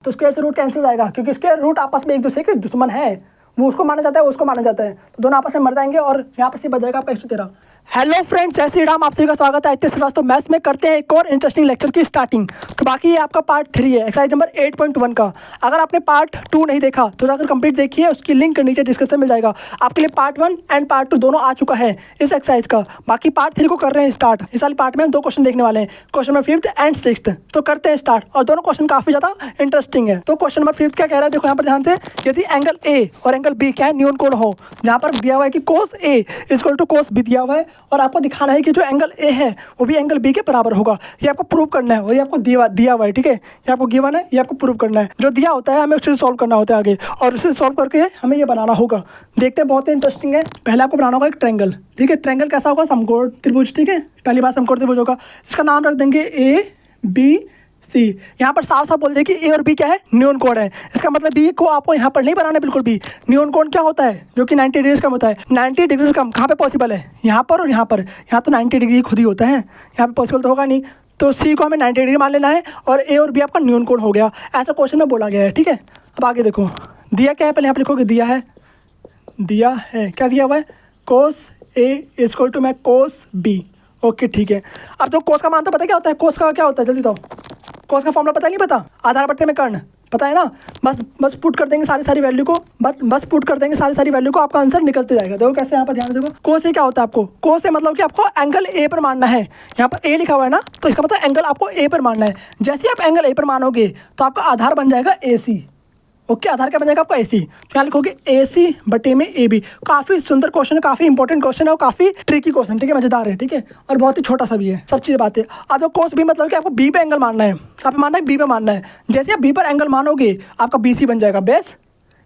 तो स्क्वायर से root cancel हो जाएगा, क्योंकि स्क्वायर रूट आपस में एक दूसरे के दुश्मन है, वो उसको माना जाता है, वो उसको माना जाता है, तो दोनों आपस में मर जाएंगे और यहाँ पर से बच जाएगा आपका 113। हेलो फ्रेंड्स, जय श्री राम, आप सभी का स्वागत है। आदित्य श्रीवास्तव मैथ्स में करते हैं एक और इंटरेस्टिंग लेक्चर की स्टार्टिंग। तो बाकी ये आपका पार्ट 3 है, एक्सरसाइज नंबर 8.1 का। अगर आपने पार्ट 2 नहीं देखा तो जाकर कंप्लीट देखिए, उसकी लिंक नीचे डिस्क्रिप्शन मिल जाएगा। आपके लिए पार्ट 1 एंड पार्ट 2 दोनों आ चुका है इस एक्सरसाइज का। बाकी पार्ट 3 को कर रहे हैं स्टार्ट। इस वाले पार्ट में हम 2 क्वेश्चन देखने वाले हैं, question number 5th and 6th। तो करते हैं स्टार्ट, और दोनों क्वेश्चन काफी ज्यादा इंटरेस्टिंग है। तो क्वेश्चन नंबर 5th क्या कह रहा है, देखो यहाँ पर ध्यान से। यदि एंगल ए और एंगल बी क्या है, न्यून कोण हो। जहाँ पर दिया हुआ है कि कोस ए इक्वल टू कोस बी दिया हुआ है, और आपको दिखाना है कि जो एंगल ए है वो भी एंगल बी के बराबर होगा। ये आपको प्रूव करना है, और ये आपको दिया हुआ है, ठीक है। ये आपको गिवन है, ये आपको प्रूव करना है। जो दिया होता है हमें उसे सॉल्व करना होता है आगे, और उसे सॉल्व करके हमें ये बनाना होगा। देखते हैं, बहुत ही इंटरेस्टिंग है। पहले आपको बनाना होगा एक ट्रायंगल, ठीक है। ट्रायंगल कैसा होगा, समकोण त्रिभुज, ठीक है। पहली बार समकोण त्रिभुज होगा, इसका नाम रख देंगे ए बी सी। यहाँ पर साफ साफ बोल दे कि ए और बी क्या है, न्यून कोण है। इसका मतलब बी को आपको यहाँ पर नहीं बनाना है बिल्कुल भी। न्यून कोण क्या होता है, जो कि 90 डिग्री कम होता है। 90 डिग्री से कम कहाँ पे पॉसिबल है, यहाँ पर और यहाँ पर। यहाँ तो 90 डिग्री खुद ही होता है, यहाँ पे पॉसिबल तो होगा नहीं। तो सी को हमें 90 डिग्री मान लेना है, और ए और बी आपका न्यून कोण हो गया। ऐसा क्वेश्चन में बोला गया है, ठीक है। अब आगे देखो, दिया क्या है, पहले यहाँ पर लिखोगे दिया है क्या दिया हुआ है, कोस ए इक्वल टू में कोस बी। ओके, ठीक है। अब तो कोस का मान तो पता क्या होता है, कोस का क्या होता है, जल्दी बताओ। कोस का फॉर्मूला पता नहीं, पता। आधार बट्टे में कर्ण, पता है ना। बस पुट कर देंगे सारी वैल्यू को, बस पुट कर देंगे सारी वैल्यू को, आपका आंसर निकलते जाएगा। देखो कैसे, यहाँ पर ध्यान देखो। कोस से क्या होता है, आपको कोस से मतलब कि आपको एंगल ए पर मानना है। यहाँ पर ए लिखा हुआ है ना, तो इसका मतलब एंगल आपको ए पर मानना है। जैसे ही आप एंगल ए पर मानोगे तो आपका आधार बन जाएगा ए सी। ओके, आधार क्या बन जाएगा आपका ए सी। तो यहाँ लिखोगे ए सी बटे में ए बी। काफ़ी सुंदर क्वेश्चन है, काफ़ी इंपॉर्टेंट क्वेश्चन है, और काफ़ी ट्रिकी क्वेश्चन, ठीक है, मजेदार है, ठीक है, और बहुत ही छोटा सा भी है। सब चीज़ बात है। अब कोस बी मतलब कि आपको बी पे एंगल मानना है, आप मानना है बी पे मानना है। जैसे आप बी पर एंगल मानोगे आपका बी सी बन जाएगा बेस,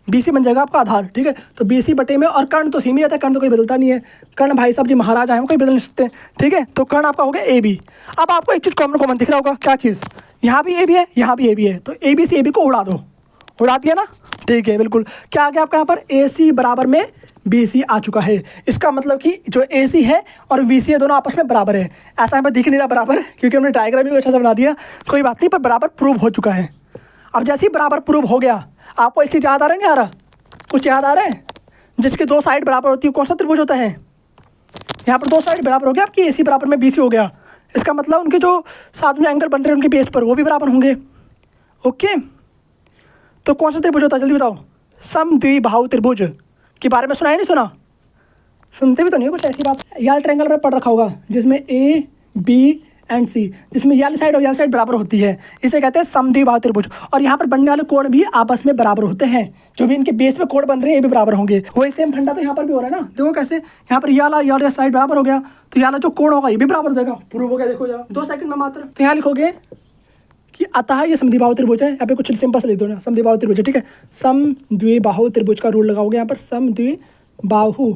बी सी बन जाएगा आपका आधार, ठीक है। तो बी सी बटे में, और कर्ण तो सीमित रहता है, कर्ण तो कोई बदलता नहीं है। कर्ण भाई साहब जी महाराजा है, कोई बदल नहीं सकते, ठीक है। तो कर्ण आपका हो गया ए बी। अब आपको एक चीज़ कॉमन दिख रहा होगा, क्या चीज़, यहाँ भी ए बी है, यहाँ भी ए बी है। तो ए बी से ए बी को उड़ा दो, उड़ा दिया ना, ठीक है, बिल्कुल। क्या आ गया आपका यहाँ पर, ए सी बराबर में बी सी आ चुका है। इसका मतलब कि जो ए सी है और बी सी है दोनों आपस में बराबर है। ऐसा यहाँ पर दिख नहीं रहा बराबर, क्योंकि हमने डायग्राम भी अच्छा से बना दिया, कोई बात नहीं, पर बराबर प्रूव हो चुका है। अब जैसे ही बराबर प्रूव हो गया, आपको एक चीज़ याद आ रहा है, नहीं आ रहा, कुछ याद आ रहा है। जिसकी 2 साइड बराबर होती है कौन सा त्रिभुज होता है, यहाँ पर 2 साइड बराबर हो गया आपकी, ए सी बराबर में बी सी हो गया। इसका मतलब उनके जो साथ में एंगल बन रहे हैं उनके बेस पर, वो भी बराबर होंगे। ओके, तो कौन सा त्रिभुज होता है, जल्दी बताओ। समद्विबाहु त्रिभुज के बारे में सुना है, नहीं सुना, सुनते भी तो नहीं हो कुछ ऐसी बात। यार ट्रायंगल में पढ़ रखा होगा, जिसमें ए बी एंड सी, जिसमें याली साइड और याली साइड बराबर होती है, इसे कहते हैं समद्विबाहु त्रिभुज। और यहाँ पर बनने वाले कोण भी आपस में बराबर होते हैं। जो भी इनके बेस में कोण बन रहे हैं ये भी बराबर होंगे। वही सेम फंडा तो यहाँ पर भी हो रहा है ना। देखो कैसे, यहाँ पर याला साइड बराबर हो गया, तो याला जो कोण होगा ये भी बराबर हो जाएगा, प्रूव हो गया। देखो जरा 2 सेकंड में मात्र। तो यहाँ लिखोगे कि अतः ये समद्विबाहु त्रिभुज है। यहाँ पे कुछ सिंपल से लिख दो ना, समद्विबाहु त्रिभुज है, ठीक है। समद्विबाहु त्रिभुज का रूल लगाओगे यहाँ पर, समद्विबाहु,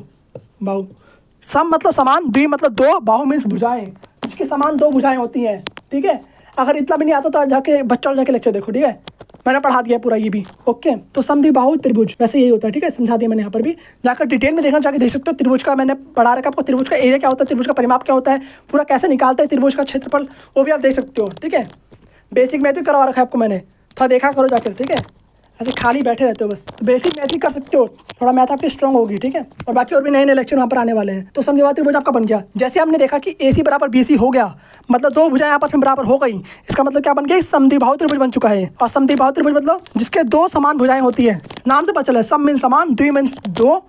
बाहु, सम मतलब समान, द्वि मतलब 2, बाहु मीन्स भुजाएं, जिसके समान 2 भुजाएं होती हैं, ठीक है। अगर इतना भी नहीं आता तो जाके बच्चा जाके लेक्चर देखो, ठीक है, मैंने पढ़ा दिया पूरा ये भी। ओके, तो समद्विबाहु त्रिभुज वैसे यही होता है, ठीक है, समझा दिया मैंने। यहाँ पर भी जाकर डिटेल में देखना, जाके देख सकते हो। त्रिभुज का मैंने पढ़ा रखा आपको, त्रिभुज का एरिया क्या होता है, त्रिभुज का परिमाप क्या होता है, पूरा कैसे निकालते हैं त्रिभुज का क्षेत्रफल, वो भी आप देख सकते हो, ठीक है। बेसिक मैथ भी करवा रखा है आपको मैंने, थोड़ा देखा करो जाकर, ठीक है। ऐसे खाली बैठे रहते हो बस, तो बेसिक मैथ ही कर सकते हो, थोड़ा मैथ आपकी स्ट्रॉन्ग होगी, ठीक है। और बाकी और भी नए लेक्चर वहाँ पर आने वाले हैं। तो समद्विबाहु त्रिभुज आपका बन गया। जैसे हमने देखा कि ए सी बराबर बी सी हो गया, मतलब 2 भुजाएं आपस में बराबर हो गई। इसका मतलब क्या बन गया, समद्विबाहु त्रिभुज बन चुका है। और समद्विबाहु त्रिभुज मतलब जिसके 2 समान भुजाएं होती है, नाम से पता चला, सम मीन समान, द्वि मीन्स 2,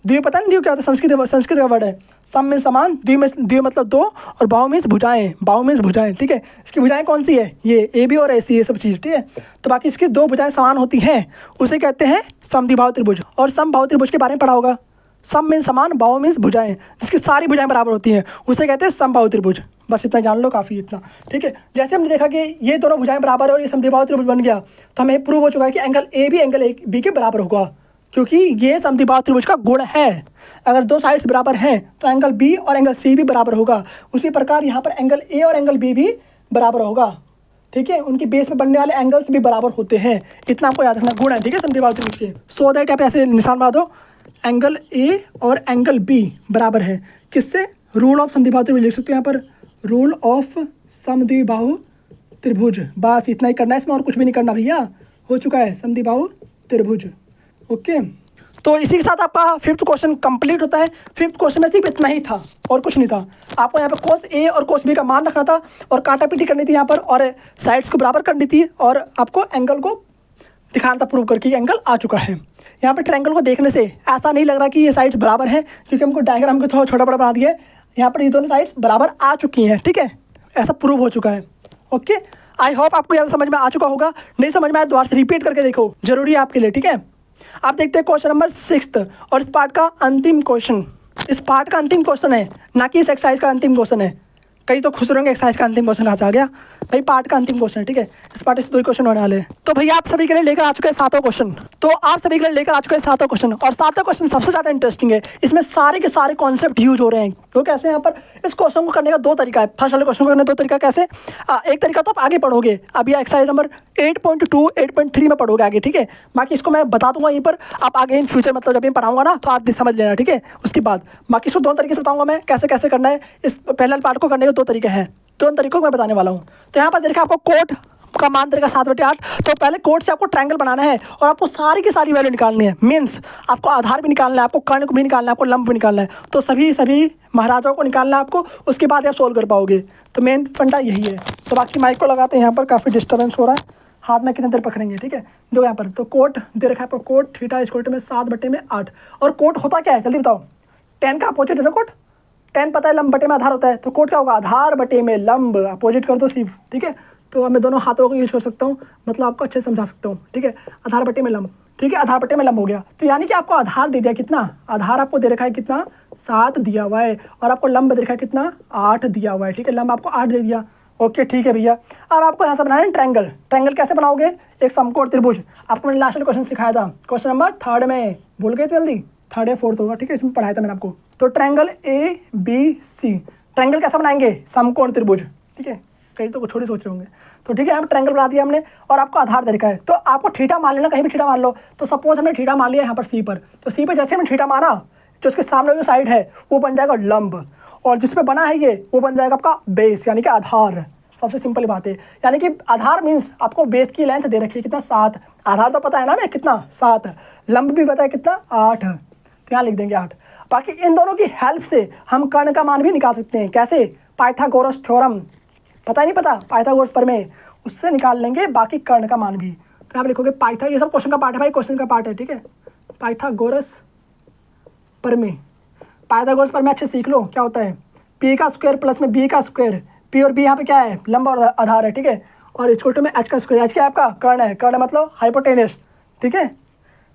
द्वि पता नहीं क्या होता है, संस्कृत का वर्ड है। सम मीन्स समान, द्वि मतलब 2, और बाहु मीन्स भुजाएं, बाहु मीन्स भुजाएं, ठीक है। इसकी भुजाएं कौन सी है, ये ए बी और ए सी, ये सब चीज़, ठीक है। तो बाकी इसकी 2 भुजाएं समान होती हैं, उसे कहते हैं समद्विबाहु त्रिभुज। और समबाहु त्रिभुज के बारे में पढ़ा होगा, सम मीन्स समान, बाहु मीन्स भुजाएं, जिसकी सारी भुजाएं बराबर होती हैं, उसे कहते हैं समबाहु त्रिभुज। बस इतना जान लो, काफ़ी इतना, ठीक है। जैसे हमने देखा कि ये दोनों भुजाएं बराबर और ये समद्विबाहु त्रिभुज बन गया, तो हमें प्रूव हो चुका है कि एंगल ए भी एंगल ए बी के बराबर होगा, क्योंकि ये समद्विबाहु त्रिभुज का गुण है। अगर 2 साइड्स बराबर हैं तो एंगल बी और एंगल सी भी बराबर होगा। उसी प्रकार यहाँ पर एंगल ए और एंगल बी भी बराबर होगा, ठीक है। उनके बेस में बनने वाले एंगल्स भी बराबर होते हैं, इतना आपको याद रखना, गुण है, ठीक है, समद्विबाहु त्रिभुज के। सो दैट आप ऐसे निशान बना दो, एंगल ए और एंगल बी बराबर है, किससे, रूल ऑफ समद्विबाहु त्रिभुज लिख सकते हो यहाँ पर, रूल ऑफ समद्विबाहु त्रिभुज। बस इतना ही करना है इसमें, और कुछ भी नहीं करना भैया। हो चुका है समद्विबाहु त्रिभुज। ओके, तो इसी के साथ आपका 5th क्वेश्चन कंप्लीट होता है। 5th क्वेश्चन में सिर्फ इतना ही था और कुछ नहीं था। आपको यहाँ पे कोस ए और कोस बी का मान रखना था और काटापीटी करनी थी यहाँ पर, और साइड्स को बराबर करनी थी, और आपको एंगल को दिखाना था प्रूव करके एंगल आ चुका है। यहाँ पर ट्रायंगल को देखने से ऐसा नहीं लग रहा कि ये साइड्स बराबर हैं, क्योंकि हमको डायग्राम को थोड़ा छोटा बड़ा बना दिया है। यहाँ पर ये दोनों साइड्स बराबर आ चुकी हैं, ठीक है, ऐसा प्रूव हो चुका है। ओके, आई होप आपको यहाँ समझ में आ चुका होगा। नहीं समझ में आया दोबारा से रिपीट करके देखो, जरूरी है आपके लिए, ठीक है। आप देखते हैं क्वेश्चन नंबर 6 और इस पार्ट का अंतिम क्वेश्चन। इस पार्ट का अंतिम क्वेश्चन है, ना कि इस एक्सरसाइज का अंतिम क्वेश्चन है। कई तो खुश रहेंगे एक्सरसाइज का अंतिम क्वेश्चन कहाँ से आ गया, भाई पार्ट का अंतिम क्वेश्चन है, ठीक है। इस पार्ट से 2 क्वेश्चन होने वाले हैं। तो भैया आप सभी के लिए लेकर आ चुके हैं 7वां क्वेश्चन। तो आप सभी के लिए लेकर आ चुके हैं 7वां क्वेश्चन, और 7वां क्वेश्चन सबसे ज़्यादा इंटरेस्टिंग है। इसमें सारे के सारे कॉन्सेप्ट यूज हो रहे हैं। तो कैसे यहाँ पर इस क्वेश्चन को करने का 2 तरीका है। फर्स्ट वाले क्वेश्चन को करने का 2 तरीका कैसे, एक तरीका तो आप आगे पढ़ोगे, अभी एक्सरसाइज नंबर 8.2 8.3 में पढ़ोगे आगे, ठीक है। बाकी इसको मैं बता दूंगा यहीं पर, आप आगे इन फ्यूचर मतलब जब मैं पढ़ाऊंगा ना तो आप समझ लेना, ठीक है। उसके बाद बाकी इसको 2 तरीके से बताऊंगा मैं, कैसे कैसे करना है। इस पहले पार्ट को करने के 2 तरीके हैं, 2 तरीकों को मैं बताने वाला हूँ। तो यहाँ पर देखिए आपको कोट का मान देगा 7/8। तो पहले कोट से आपको ट्रायंगल बनाना है और आपको सारी की सारी वैल्यू निकालनी है। मीन्स आपको आधार भी निकालना है, आपको कर्ण को भी निकालना है, आपको लंब भी निकालना है। तो सभी महाराजाओं को निकालना है आपको, उसके बाद आप सोल्व कर पाओगे। तो मेन फंडा यही है। तो बाकी माइक को लगाते हैं, यहाँ पर काफ़ी डिस्टर्बेंस हो रहा है, हाथ में कितने देर पकड़ेंगे, ठीक है। दो यहाँ पर तो कोट दे रखा है आपको, कोट थीटा इक्वल टू में 7/8। और कोट होता क्या है जल्दी बताओ, 10 का अपोजिट है ना कोट, 10 पता है लंब बटे में आधार होता है। तो कोट क्या होगा, आधार बटे में लंब, अपोजिट कर दो सिर्फ, ठीक है। तो अब मैं दोनों हाथों को यूज कर सकता हूँ, मतलब आपको अच्छे से समझा सकता हूँ, ठीक है। आधार बटे में लंब, ठीक है, आधार बटे में लंब हो गया। तो यानी कि आपको आधार दे दिया कितना, आधार आपको दे रखा है कितना 7 दिया हुआ है, और आपको लंब दे रखा है कितना 8 दिया हुआ है, ठीक है। लंब आपको 8 दे दिया। ओके ठीक है भैया। अब आपको यहाँ से बनाना है ट्रायंगल। ट्रायंगल कैसे बनाओगे, एक समकोण त्रिभुज। आपको मैंने लास्ट में क्वेश्चन सिखाया था, क्वेश्चन नंबर 3 में, भूल गए जल्दी, 3rd या 4th होगा, ठीक है, इसमें पढ़ाया था मैंने आपको। तो ट्रायंगल ABC, ट्रायंगल कैसा बनाएंगे, समकोण त्रिभुज, ठीक है। कई तो कुछ छोटे सोच रहे होंगे। तो ठीक है, हम ट्रायंगल बना दिया हमने, और आपको आधार दे रखा है। तो आपको थीटा मान लेना, कहीं भी थीटा मान लो। तो सपोज हमने थीटा मान लिया यहाँ पर C पर, तो C पर जैसे हमने थीटा माना, जो उसके सामने जो साइड है वो बन जाएगा लंब, और जिस पे बना है ये वो बन जाएगा आपका बेस, यानी कि आधार। सबसे सिंपल बात है, यानी कि आधार मीन्स आपको बेस की लेंथ दे रखी है कितना 7, आधार तो पता है ना मैं कितना 7, लंब भी पता है कितना 8, तो यहाँ लिख देंगे 8। बाकी इन दोनों की हेल्प से हम कर्ण का मान भी निकाल सकते हैं। कैसे, पाइथागोरस थ्योरम, पता नहीं पता, पाइथागोरस प्रमेय, उससे निकाल लेंगे बाकी कर्ण का मान भी। तो आप लिखोगे पाइथा, ये सब क्वेश्चन का पार्ट है भाई, क्वेश्चन का पार्ट है, ठीक है। पाइथागोरस प्रमेय, पाइथागोरस प्रमेय अच्छे सीख लो क्या होता है, P का स्क्वायर प्लस में B का स्क्वायर, P और B यहाँ पे क्या है, लंब और आधार है, ठीक है। और इक्वल टू में H का स्क्वायर, H क्या है आपका कर्ण है, कर्ण मतलब हाइपोटेनस, ठीक है।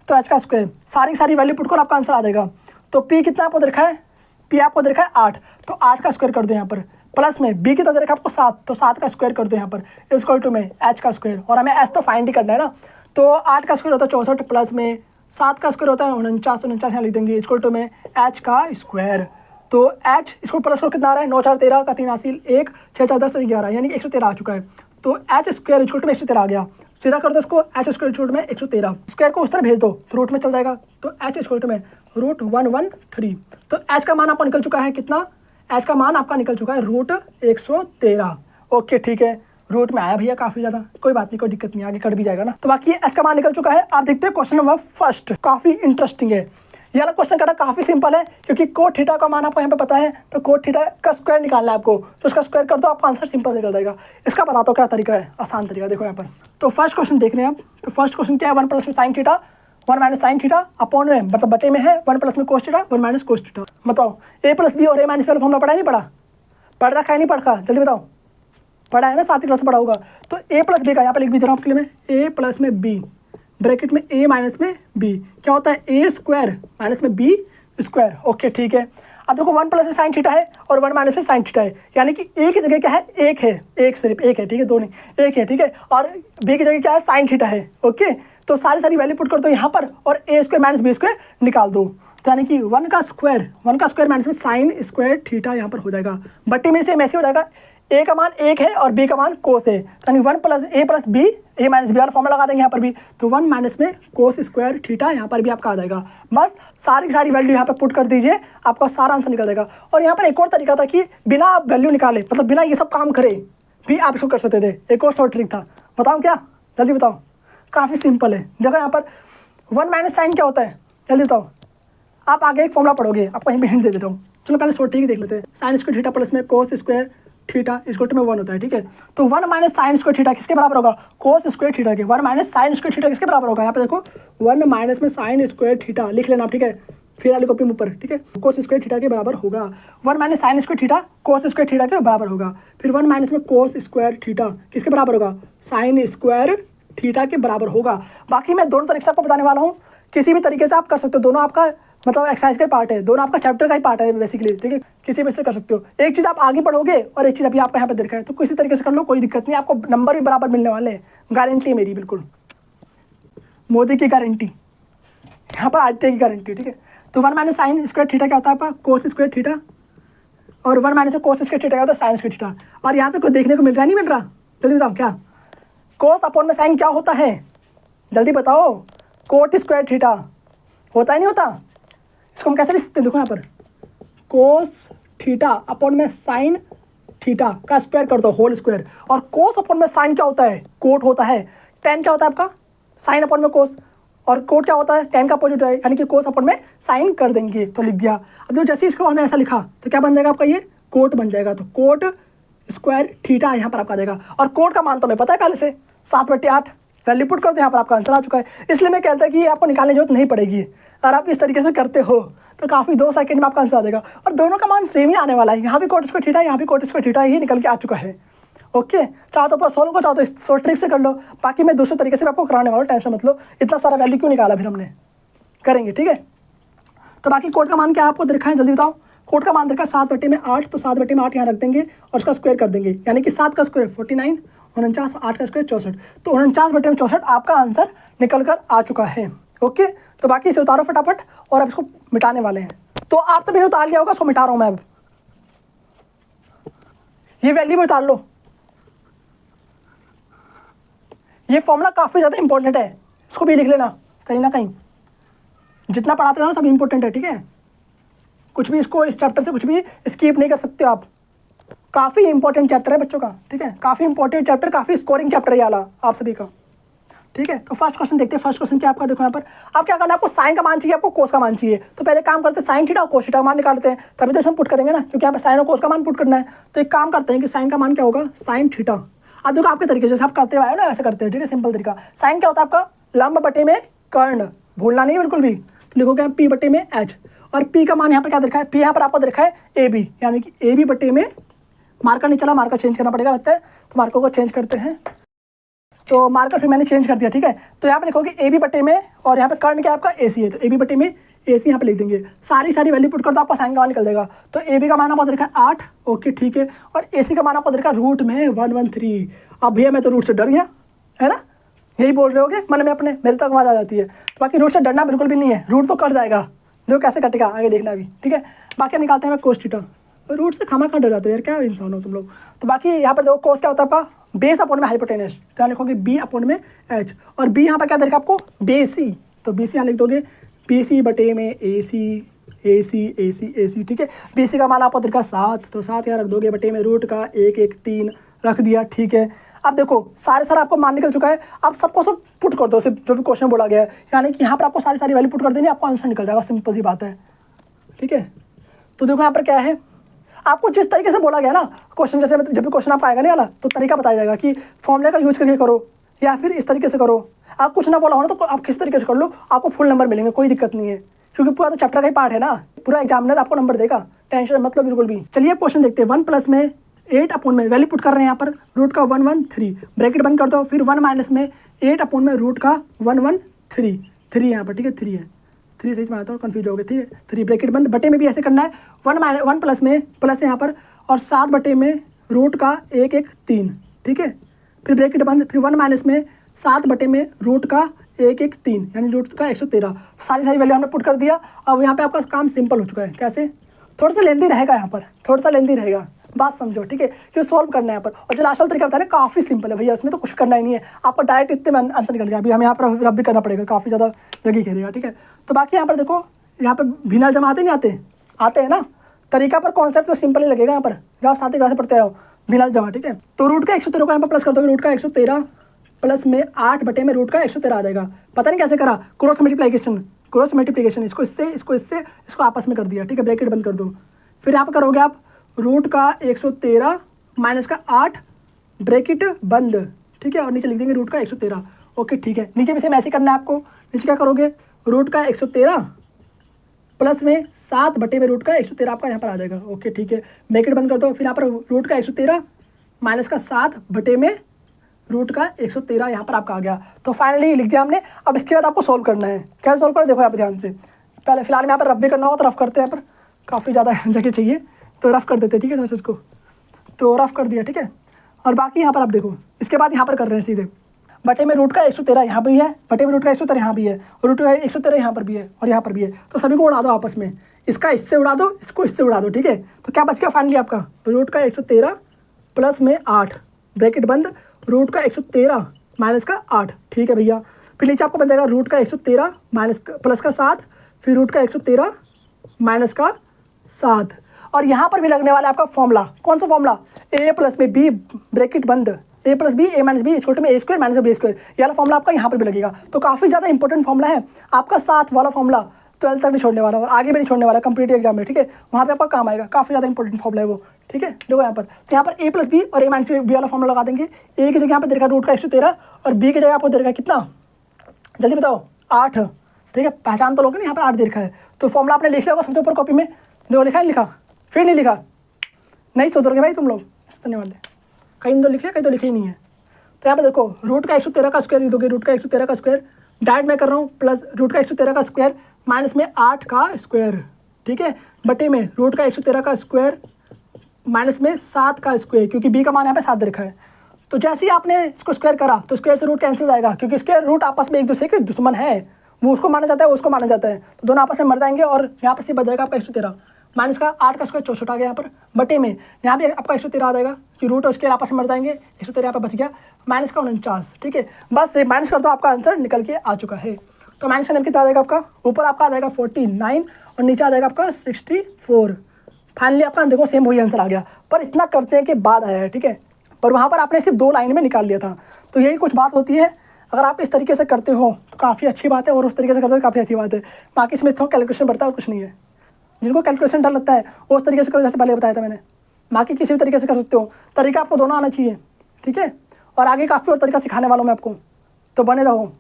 तो H का स्क्वायर, सारी वैल्यू पुट कर आपका आंसर आ जाएगा। तो P कितना आपको देखा है, P आपको देखा है 8, तो 8 का स्क्वायर कर दो यहाँ पर, प्लस में B कितना दे रखा है आपको 7, तो 7 का स्क्वायर कर दो यहाँ पर, इक्वल टू में H का स्क्वायर, और हमें H तो फाइंड ही करना है ना। तो 8 का स्क्वायर होता है 64, प्लस में 7 का स्क्वायर होता है 49, तो 49 यहाँ लिख देंगे, इक्वल टू में H का स्क्वायर। तो H इसको प्लस को कितना आ रहा है, 9 4 13 का 3 हासिल 1 6 4 10 11, यानी कि 113 आ चुका है। तो H स्क्वायर इक्वल टू में 113 आ गया, सीधा कर दो इसको, H स्क्वायर इक्वल टू में 113, स्क्वायर को उस तरह भेज दो तो रूट में चल जाएगा। तो H इक्वल टू में √113। तो H का मान आपका निकल चुका है कितना, H का मान आपका निकल चुका है √113। ओके ठीक है, रूट में आया भैया काफ़ी ज़्यादा, कोई बात नहीं, कोई दिक्कत नहीं, आगे कर भी जाएगा ना। तो बाकी H का मान निकल चुका है। आप देखते हैं क्वेश्चन नंबर 1, काफ़ी इंटरेस्टिंग है। ये वाला क्वेश्चन करना काफ़ी सिंपल है, क्योंकि कोट थीटा का मान आपको यहाँ पे पता है। तो कोट थीटा का स्क्वायर निकालना है आपको, तो उसका स्क्वायर कर दो, आपका आंसर सिंपल निकल जाएगा। इसका बताता हूँ क्या तरीका है, आसान तरीका, देखो यहाँ पर। तो फर्स्ट क्वेश्चन देख रहे हैं आप, तो फर्स्ट क्वेश्चन क्या है, 1 प्लस में sine theta 1 minus sine theta upon में, मतलब बटे में है 1 प्लस में cos theta 1 minus cos theta. बताओ A प्लस बी और A माइनस वाला फॉर्मूला पढ़ा नहीं पढ़ा, पढ़ रखा है नहीं पढ़ा, जल्दी बताओ, पढ़ा है ना, 7वीं क्लास में पढ़ा होगा। तो A प्लस बी का यहाँ पर लिख भी दे रहा हूँ आपके लिए मैं, A प्लस में B ब्रैकेट में A माइनस में B, क्या होता है A स्क्वायर माइनस में B स्क्वायर। ओके ठीक है। अब देखो 1 प्लस में साइन थीटा है और 1 माइनस में साइन थीटा है, यानी कि A की जगह क्या है, एक है, एक सिर्फ एक है, ठीक है, दो नहीं, एक है, ठीक है। और B की जगह क्या है, साइन थीटा है। ओके, तो सारी वैल्यू पुट कर दो यहाँ पर, और A square minus B square निकाल दो। तो यानी कि 1 का स्क्वायर माइनस में साइन स्क्वायर थीटा यहाँ पर हो जाएगा, बट्टी में से ऐसे हो जाएगा, A का मान 1 है और B का मान कोस है, यानी 1 plus A plus B, A minus B वाला फॉर्मूला लगा देंगे यहाँ पर भी। तो 1 माइनस में कोस स्क्वायर थीटा यहाँ पर भी आपका आ जाएगा। बस सारी वैल्यू यहाँ पर पुट कर दीजिए, आपका सारा आंसर निकल जाएगा। और यहाँ पर एक और तरीका था कि बिना आप वैल्यू निकाले, मतलब बिना ये सब काम करे भी आप इसको कर सकते थे। एक और शॉर्ट ट्रिक था, बताऊँ क्या, जल्दी बताओ, काफ़ी सिंपल है। देखो यहाँ पर 1 माइनस साइन क्या होता है, जल्दी बताओ। आप आगे एक फॉर्मूला पढ़ोगे, आपको यहीं पे हिंट दे देता हूँ। चलो पहले शॉर्ट ही देख लेते हैं। साइन स्क्वायर थीटा प्लस में cos square theta equal to में 1 होता है, ठीक है। तो 1 माइनस साइन स्क्वायर थीटा किसके बराबर होगा, कोस स्क्वायर थीटा के। 1 माइनस साइन स्क्वायर थीटा किसके बराबर होगा, यहाँ पे देखो 1 माइनस में साइन स्क्वायर थीटा लिख लेना, ठीक है। फिर वाली कॉपी में ऊपर, ठीक है, कोस स्क्वायर थीटा के बराबर होगा। 1 minus sine square theta cos square theta के बराबर होगा। फिर 1 माइनस में कोस स्क्वायर थीटा किसके बराबर होगा, साइन स्क्वायर थीटा के बराबर होगा। बाकी मैं दोनों तरीके से आपको बताने वाला हूँ, किसी भी तरीके से आप कर सकते हो। दोनों आपका मतलब एक्सरसाइज का पार्ट है, दोनों आपका चैप्टर का ही पार्ट है बेसिकली, ठीक है। किसी भी से कर सकते हो। एक चीज़ आप आगे पढ़ोगे और एक चीज़ अभी आपका यहाँ पे देखा है, तो किसी तरीके से कर लो, कोई दिक्कत नहीं। आपको नंबर भी बराबर मिलने वाले हैं, गारंटी है मेरी, बिल्कुल मोदी की गारंटी, यहाँ पर आदित्य की गारंटी, ठीक है। तो 1 माइनस साइन स्क्वायर थीटा क्या होता है आपका, कोस स्क्वायर थीटा, और 1 माइनस कोस स्क्वायर थीटा क्या होता है, साइन स्क्वायर थीटा। और यहाँ से कुछ देखने को मिल रहा नहीं मिल रहा, जल्दी बताओ क्या, कोस अपॉन में साइन क्या होता है, जल्दी बताओ। कोट स्क्वायर थीटा होता है नहीं होता, इसको हम कैसे लिख सकते हैं, देखो यहाँ पर कोस थीटा अपॉन में साइन थीटा का स्क्वायर कर दो, होल स्क्वायर। और कोस अपॉन में साइन क्या होता है, कोट होता है। टेन क्या होता है आपका, साइन अपॉन में कोस, और कोट क्या होता है, टेन का अपोजिट होता है, यानी कि कोस अपॉन में साइन कर देंगे, तो लिख दिया। अब जो जैसे इसको हमने ऐसा लिखा तो क्या बन जाएगा आपका, ये कोट बन जाएगा। तो कोट स्क्वायर थीटा यहाँ पर आपका आ जाएगा। और कोट का मान तो मैं पता है पहले से 7/8, वैल्यू पुट कर दो, यहाँ पर आपका आंसर आ चुका है। इसलिए मैं कहता है कि ये आपको निकालने की जरूरत नहीं पड़ेगी। और आप इस तरीके से करते हो तो काफ़ी 2 सेकंड में आपका आंसर आ जाएगा। और दोनों का मान सेम ही आने वाला है, यहाँ भी कोट स्क्वायर थीटा, यहाँ भी कोट स्क्वायर थीटा ही निकल के आ चुका है। ओके, चाहो तो पूरा सोल्व को, चाहो तो शॉर्ट ट्रिक से कर लो। बाकी मैं दूसरे तरीके से आपको कराने वाला हूँ, टेंशन मत लो। इतना सारा वैल्यू क्यों निकाला फिर हमने, करेंगे, ठीक है। तो बाकी कोट का मान क्या आपको देखा है, जल्दी बताओ। कोट का मान देखा 7/8, तो 7/8 यहाँ रख देंगे और उसका स्क्वायर कर देंगे, यानी कि 7 का स्क्वायर 49, 49, 8 का स्क्वायर 64। तो 49/64 आपका आंसर निकल कर आ चुका है। ओके, तो बाकी इसे उतारो फटाफट, और अब इसको मिटाने वाले हैं। तो आप तो मैंने उतार लिया होगा, उसको मिटा रहा हूँ मैं अब। ये वैल्यू भी उतार लो। ये फॉर्मूला काफ़ी ज़्यादा इंपॉर्टेंट है, इसको भी लिख लेना कहीं ना कहीं। जितना पढ़ाते हो ना सब इंपॉर्टेंट है, ठीक है। कुछ भी इसको, इस चैप्टर से कुछ भी स्किप नहीं कर सकते हो आप। काफ़ी इंपॉर्टेंट चैप्टर है बच्चों का, ठीक है। काफ़ी इंपॉर्टेंट चैप्टर, काफ़ी स्कोरिंग चैप्टर है ये वाला आप सभी का, ठीक है। तो फर्स्ट क्वेश्चन देखते हैं। फर्स्ट क्वेश्चन क्या आपका, देखो यहाँ पर आप क्या करना है, आपको साइन का मान चाहिए, आपको कोस का मान चाहिए। तो पहले काम करते हैं, साइन थीटा और कोस थीटा का मान निकालते हैं, तभी तो इसमें पुट करेंगे ना, क्योंकि यहाँ पर साइन और कोस का मान पुट करना है। तो एक काम करते हैं कि साइन का मान क्या होगा, साइन थीटा। अब देखो आपके तरीके से आप करते हुए आए ना, ऐसे करते हैं, ठीक है, सिंपल तरीका। साइन क्या होता है आपका, लंब बटे में कर्ण, भूलना नहीं बिल्कुल भी। तो लिखोगे पी बटे में एच, और पी का मान यहाँ पर क्या देखा है, पी यहाँ पर आपको देखा है ए बी, यानी कि ए बी बटे में, मार्कर नहीं चला, मार्कर चेंज करना पड़ेगा लगता है, तो मार्कर को चेंज करते हैं। तो मार्कर फिर मैंने चेंज कर दिया, ठीक है। तो यहाँ पे लिखोगे ए बी बटे में, और यहाँ पे कर्ण क्या आपका ए सी है, तो ए बी बटे में ए सी यहाँ पे लिख देंगे। सारी वैल्यू पुट कर दो, आपका साइन का मान निकल जाएगा। तो ए बी का मान आपको देखा है 8, ओके ठीक है, और ए सी का मान आपको देखा रूट में 113। अब भैया मैं तो रूट से डर गया, है ना, यही बोल रहे होगे मन में अपने, मेरे तक आवाज़ आ जाती है। तो बाकी रूट से डरना बिल्कुल भी नहीं है, रूट तो कट जाएगा, देखो कैसे कटेगा आगे देखना भी, ठीक है। बाकी निकालते हैं मैं कोस थीटा, रूट से खामा खा डर जाते हो यार, क्या इंसान हो तुम लोग। तो बाकी यहाँ पर देखो कोस क्या होता है आपका, बेस अपॉन में हाइपोटेनस, तो यहाँ लिखोगे बी अपॉन में एच, और बी यहाँ पर क्या देखा आपको, बी सी, तो बी सी यहाँ लिख दोगे बी सी बटे में ए सी, ए सी, ए सी, ए सी, ठीक है। बी सी का मान आपको देखा 7, तो 7 यहाँ रख दोगे, बटे में रूट का 1, 1, 3 रख दिया, ठीक है। अब देखो सारा आपको मान निकल चुका है। अब सबको सब पुट कर दो, सिर्फ जो भी क्वेश्चन बोला गया है, यानी कि यहाँ पर आपको सारी वैल्यू पुट कर देनी, आपको आंसर निकल जाएगा, सिंपल सी बात है, ठीक है। तो देखो यहाँ पर क्या है, आपको जिस तरीके से बोला गया ना क्वेश्चन, जैसे जब भी क्वेश्चन आपका आएगा नहीं वाला, तो तरीका बताया जाएगा कि फॉर्मूले का यूज करके करो या फिर इस तरीके से करो। आप कुछ ना बोला हो ना, तो आप किस तरीके से कर लो, आपको फुल नंबर मिलेंगे, कोई दिक्कत नहीं है, क्योंकि पूरा तो चैप्टर का ही पार्ट है ना, पूरा एग्जामिनर आपको नंबर देगा, टेंशन मतलब बिल्कुल भी। चलिए क्वेश्चन देखते हैं। 1 प्लस में 8 अपॉन में वैल्यू पुट कर रहे हैं यहाँ पर, रूट का 113, ब्रैकेट बंद कर दो, फिर 1 माइनस में 8 अपॉन में रूट का 113, 3 यहाँ पर, ठीक है, 3 है, 3 सही से आता हूँ, कन्फ्यूज हो गए, ठीक है। 3 ब्रैकेट बंद, बटे में भी ऐसे करना है, 1 प्लस में प्लस है यहाँ पर, और 7 बटे में रूट का 1, 1, 3, ठीक है। फिर ब्रैकेट बंद, फिर 1 माइनस में 7 बटे में रूट का 1, 1, 3, यानी रूट का 113। सारी वैल्यू हमने पुट कर दिया। अब यहाँ पे आपका काम सिंपल हो चुका है। कैसे, थोड़ा सा लेंदी रहेगा यहाँ पर, थोड़ा सा लेंदी रहेगा, बात समझो, ठीक है, क्यों सॉल्व करना है यहाँ पर। और जो लास्ट वाला तरीका बता रहे हैं काफ़ी सिंपल है भैया, उसमें तो कुछ करना ही नहीं है, आपको डायरेक्ट इतने में आंसर निकल जाए। अभी हमें यहाँ पर रब भी करना पड़ेगा, काफ़ी ज़्यादा लगी खेलेगा, ठीक है। तो बाकी यहाँ पर देखो, यहाँ पर भिन्नल जमा आते नहीं आते हैं ना, तरीका पर कॉन्सेप्ट तो सिंपल ही लगेगा यहाँ पर, जब आप 7वीं क्लास से पढ़ते हो भिन्नल जमा, ठीक है। तो रूट का 113 को यहाँ पर प्लस कर दोगे, रूट का 113 प्लस में 8 बटे में रूट का 113 आ जाएगा। पता नहीं कैसे करा, क्रॉस मल्टीप्लिकेशन इसको इससे इसको आपस में कर दिया, ठीक है, ब्रैकेट बंद कर दो। फिर यहाँ पर करोगे आप रूट का 113 माइनस का 8 ब्रैकेट बंद, ठीक है, और नीचे लिख देंगे रूट का 113। ओके ठीक है, नीचे भी सेम ऐसे करना है आपको। नीचे क्या करोगे, रूट का 113 प्लस में 7 बटे में रूट का 113 आपका यहाँ पर आ जाएगा। ओके ठीक है, ब्रैकेट बंद कर दो। फिर यहाँ पर रूट का 113 माइनस का 7 बटे में रूट का 113 यहाँ पर आपका आ गया। तो फाइनली लिख दिया हमने। अब इसके बाद आपको सोल्व करना है। कैसे सोल्व करें देखो यहाँ पर ध्यान से। पहले फिलहाल में यहाँ पर रफ भी करना होगा तो रफ करते हैं, यहाँ पर काफ़ी ज़्यादा जगह चाहिए तो रफ कर देते हैं, ठीक है। तो इसको तो रफ कर दिया, ठीक है। और बाकी यहाँ पर आप देखो, इसके बाद यहाँ पर कर रहे हैं सीधे बटे में रूट का 113 यहाँ पर भी है, बटे में रूट का 113 यहाँ भी है, और रूट का 113 यहाँ पर भी है और यहाँ पर भी है। तो सभी को उड़ा दो आपस में, इसका इससे उड़ा दो, इसको इससे उड़ा दो, ठीक है। तो क्या बच गया फाइनली आपका, रूट का 113 प्लस में 8 ब्रैकेट बंद, रूट का 113 माइनस का 8, ठीक है भैया। फिर नीचे आपको बन जाएगा रूट का 113 माइनस प्लस का 7, फिर रूट का 113 माइनस का 7। और यहाँ पर भी लगने वाला है आपका फॉर्मूला। कौन सा फॉर्मूला, ए प्लस में बी ब्रैकेट बंद, ए प्लस बी ए माइनस बी छोटे में ए स्क्वायर माइनस बी स्क्वायर, ये वाला फॉर्मूला आपका यहाँ पर भी लगेगा। तो काफ़ी ज़्यादा इंपॉर्टेंट फॉर्मूला है आपका 7 वाला फॉर्मूला, 12th तक नहीं छोड़ने वाला और आगे भी नहीं छोड़ने वाला कम्पिटिटिव एग्जाम में, ठीक है। वहाँ पे आपका काम आएगा, काफ़ी ज़्यादा इंपॉर्टेंट फॉर्मूला है वो, ठीक है। देखो यहाँ पर, तो यहाँ पर ए प्लस बी और ए माइनस बी वाला फॉर्मूला लगा देंगे। ए की जगह यहाँ पर दे रखा रूट का 113 और बी की जगह आपको दे रखा कितना, जल्दी बताओ, 8, ठीक है। पहचान तो लोगे ना, यहाँ पर 8 दे रखा है। तो फॉर्मूला आपने लिख लिया होगा सबसे ऊपर कॉपी में, देखो लिखा है, लिखा फिर नहीं लिखा, नहीं सोचोगे भाई तुम लोग सुनने वाले, कहीं तो लिखे कहीं तो लिखे ही नहीं है। तो यहाँ पे देखो रूट का 113 का स्क्वायर लिख दोगे, रूट का 113 का स्क्वायर डायरेक्ट मैं कर रहा हूँ, प्लस रूट का 113 का स्क्वायर माइनस में 8 का स्क्वायर, ठीक है, बटे में रूट का 113 का स्क्वायर माइनस में 7 का स्क्वायर, क्योंकि बी का मान यहाँ पे 7 दे रखा है। तो जैसे ही आपने इसको स्क्वायर करा तो स्क्वायर से रूट कैंसिल हो जाएगा, क्योंकि स्क्वायर रूट आपस में एक दूसरे के दुश्मन है, वो उसको माना जाता है, वो उसको माना जाता है, तो दोनों आपस में मर जाएंगे। और यहाँ पर से बच जाएगा आपका 113 माइनस का 8 का स्क्वायर 64 आ गया यहाँ पर, बटे में यहाँ पे आपका 113 आ जाएगा कि रूट और स्क्वायर आपस में मर जाएंगे, 113 यहाँ पर बच गया, माइनस का 49, ठीक है। बस माइनस कर दो, आपका आंसर निकल के आ चुका है। तो माइनस का नंबर कितना आ जाएगा आपका, ऊपर आपका आ जाएगा 49 और नीचे आ जाएगा आपका 64। फाइनली आपका देखो सेम वही आंसर आ गया, पर इतना करते हैं कि बाद आया है, ठीक है। पर वहाँ पर आपने सिर्फ 2 लाइन में निकाल लिया था। तो यही कुछ बात होती है, अगर आप इस तरीके से करते हो तो काफ़ी अच्छी बात है, और उस तरीके से करते हो काफ़ी अच्छी बात है। बाकी इसमें थोड़ा कैलकुलेशन बढ़ता है और कुछ नहीं है। जिनको कैलकुलेशन डर लगता है वो उस तरीके से करो जैसे पहले बताया था मैंने, बाकी किसी भी तरीके से कर सकते हो। तरीका आपको दोनों आना चाहिए, ठीक है। और आगे काफ़ी और तरीका सिखाने वाला हूँ मैं आपको, तो बने रहो।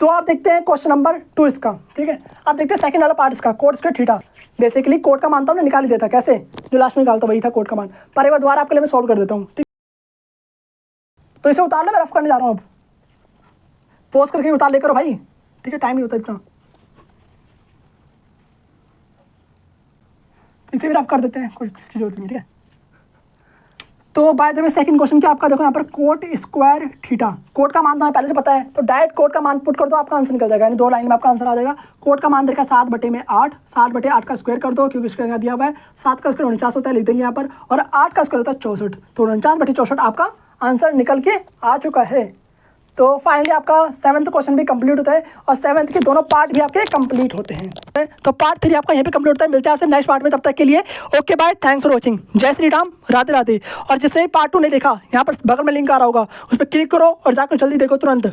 तो आप देखते हैं क्वेश्चन नंबर 2 इसका, ठीक है। आप देखते हैं सेकंड वाला पार्ट इसका, cot square theta. Basically cot का मान था हमने निकाल ही देता, कैसे, जो लास्ट में निकालता वही था कोट का मान, पर एक बार दोबारा आपके लिए मैं सॉल्व कर देता हूँ, ठीक। तो इसे उतारना, मैं रफ करने जा रहा हूँ अब, पोज करके उतार लेकर भाई, ठीक है, टाइम नहीं होता इतना। इसे भी रफ कर देते हैं, कोई किसकी जरूरत नहीं, ठीक है। तो by the way second question क्या आपका, देखो यहाँ पर कोट स्क्वायर थीटा, कोट का मान तो हमें पहले से पता है, तो डायरेक्ट कोट का मान पुट कर दो, आपका आंसर निकल जाएगा, यानी 2 लाइन में आपका आंसर आ जाएगा। कोट का मान देखा 7 बटे में 8, 7 बटे 8 का स्क्वायर कर दो, क्योंकि स्क्वायर दिया हुआ है, 7 का स्क्वायर 49 होता है, लिख देंगे यहाँ पर, और 8 का स्क्वायर होता है 64, तो 49 बटे 64 आपका आंसर निकल के आ चुका है। तो फाइनली आपका 7th क्वेश्चन भी कंप्लीट होता है, और 7th के दोनों पार्ट भी आपके कंप्लीट होते हैं। तो पार्ट 3 आपका यहीं पे कंप्लीट होता है। मिलते हैं आपसे नेक्स्ट पार्ट में, तब तक के लिए okay bye, thanks for watching, जय श्री राम, राधे राधे। और जिसने पार्ट 2 नहीं देखा, यहाँ पर बगल में लिंक आ रहा होगा, उस पर क्लिक करो और जाकर जल्दी देखो तुरंत।